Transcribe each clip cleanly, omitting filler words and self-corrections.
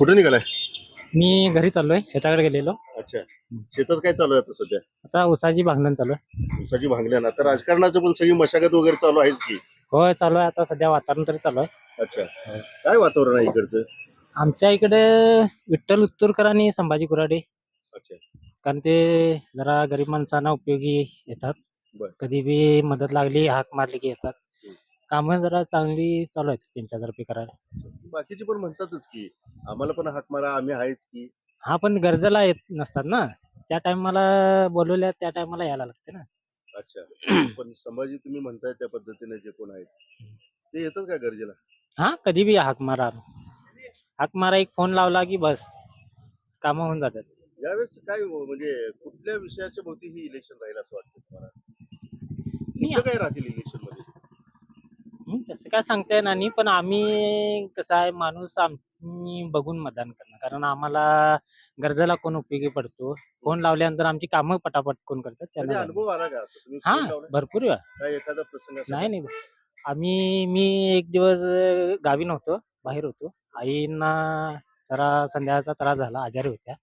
कुठे निघालाय? मी घरी चाललोय, शेताकडे गेलेलो. अच्छा. शेतात काय चालू आहे आता सध्या? आता ऊसाची भांगण चालू आहे. ऊसाची भांगल्यानं आता राजकारणाचं पण सगळी मशागत वगैरे चालू आहेच की. होय, चालू आहे. आता सध्या वातावरण तरी चालू आहे. अच्छा. काय वातावरण आहे इकडचं? आमच्या इकडे विठ्ठल उत्तुरकर आणि संभाजी कुराडे, अच्छा. कारण ते जरा गरीब माणसांना उपयोगी येतात. बर. कधी बी मदत लागली, हाक मारली की येतात. कामं जरा चांगली चालू आहेत त्यांच्यातर्फे करायला. बाकीचे पण म्हणतातच की आम्हाला पण हाक मारा, आम्ही आहेच की. हा, पण गरजेला येत नसतात ना. त्या टायमाला बोलवल्या, त्या टायमाला यायला लागते ना. अच्छा. पण संभाजी तुम्ही म्हणताय त्या पद्धतीने जे कोण आहेत ते येतात का गरजेला? हा, कधी बी हाक मारा. हाक मारा, एक फोन लावला की बस कामं होऊन जातात. यावेळेस काय म्हणजे कुठल्या विषयाच्या भोवती ही इलेक्शन राहील असं वाटतं तुम्हाला? नाही, मुद्दे काय राहतील इलेक्शन मध्ये? तसं काय सांगता येणार नाही, पण आम्ही कसं आहे, माणूस आम्ही बघून मतदान करणार, कारण आम्हाला गरजेला कोण उपयोगी पडतो. फोन लावल्यानंतर आमची कामं पटापट कोण करतात कधी त्यांना अनुभव आला का असं तुम्ही हा, फोन लावलाय? भरपूर वेळा. काय एखादा प्रसंग असा नाही का? नाही, मी एक दिवस गावी नव्हतो, बाहेर होतो. आईंना जरा संध्याकाळचा त्रास झाला, आजारी होत्या.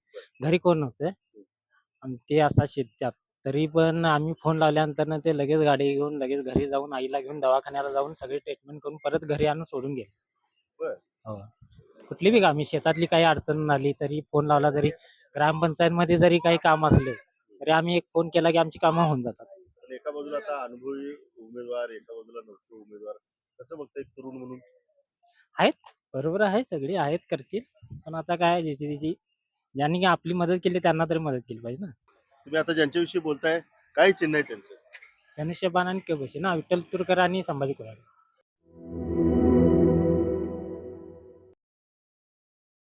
घरी कोण नव्हतं आणि ते असा शेतात. तरी पण आम्ही फोन लावल्यानंतर ते लगेच गाडी घेऊन लगेच घरी जाऊन आईला घेऊन दवाखान्याला जाऊन सगळी ट्रीटमेंट करून परत घरी आणून सोडून गेले. बर. हो. कुठली बी कामी शेतातली काही अडचण आली तरी फोन लावला, तरी ग्रामपंचायतमध्ये जरी काही काम असले तरी आम्ही एक फोन केला की आमची कामं होऊन जातात. पण एका बाजूला आता अनुभवी उमेदवार, एका बाजूला नवखे उमेदवार, कसं बघताय तरुण म्हणून? आहेच, बरोबर आहे, सगळी आहेत, करतील. पण आता काय, ज्याची त्याची, ज्यांनी की आपली मदत केली त्यांना तरी मदत केली पाहिजे ना. तुम्ही आता ज्यांच्याविषयी बोलताय काय चिन्ह आहे त्यांचं? धनुष्यबाण आणि केबुशी ना, विठ्ठल तुरकर आणि संभाजी कुराडे.